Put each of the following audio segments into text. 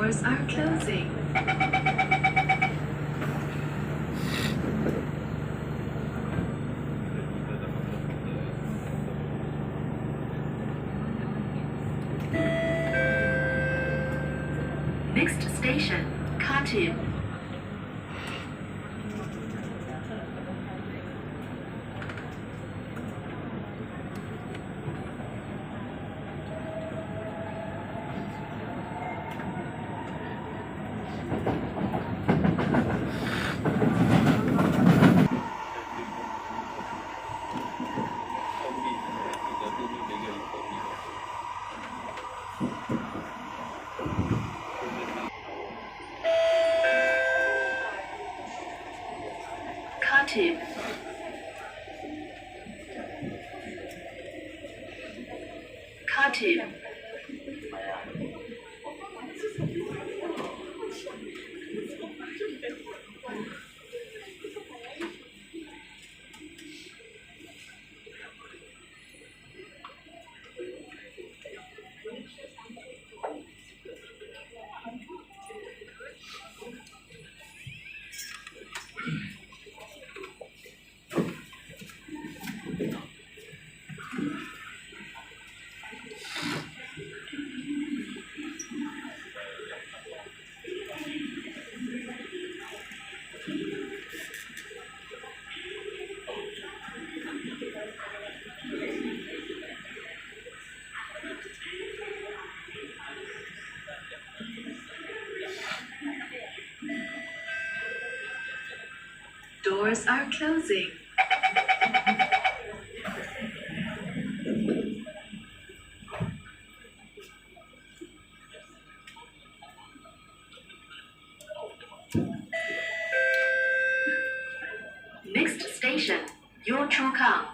Doors are closing. Next station, Khartoum. Khartoum. Khartoum. Doors are closing. Next station, Yio Chu Kang.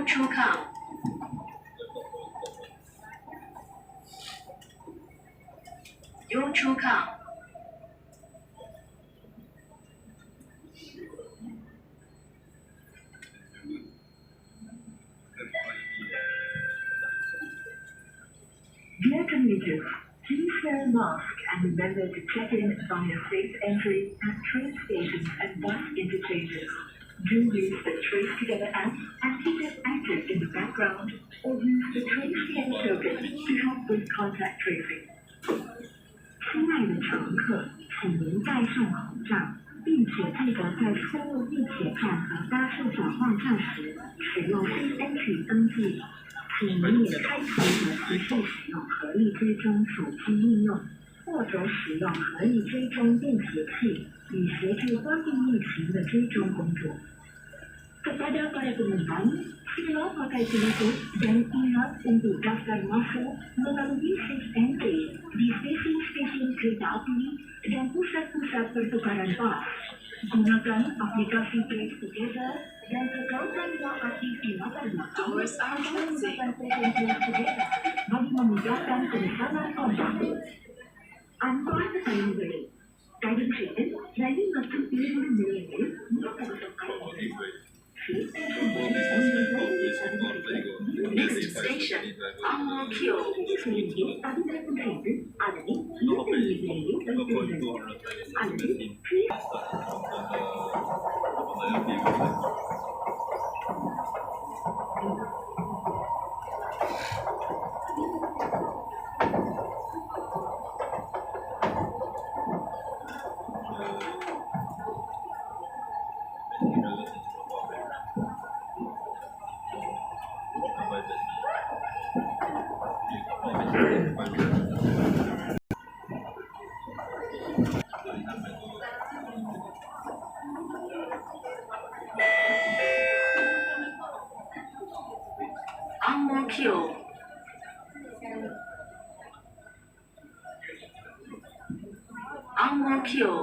出康 Your出康 Dear commuters, please wear a mask and remember to check in via safe entry at train stations and bus interchanges. Do use the Trace Together app and keep it active in the background, or use the Trace Together token to help with contact tracing. 亲爱的乘客，请您戴上口罩，并且记得在出入地铁站和巴士转换站时使用 Safe Entry 登记。请您也开启和持续使用合力追踪手机应用，或者使用合力追踪便携器，以协助关闭疫情的追踪工作。Kepada para penumpang, sila pakai telefon dan ingat untuk daftar masuk melalui Safe Entry di stesen-stesen kereta api dan pusat-pusat pertukaran bas. Gunakan aplikasi Trace Together dan kekalkan yang aktif di mata Doors are closing. bagi memudahkan kebersamaan kontak. Antaranya பயணிகளே, தயவு செய்து ரயில் மற்றும் பேருந்து நிலையங்களில் முகக்கவசம் அணியுங்கள். Next station Ang-Mo-Kio செய்தியை பதிவிறக்கம் செய்து அதனை இந்த நிலையில் வைத்திருங்கள். அல்லது Ang-Mo-Kio Ang-Mo-Kio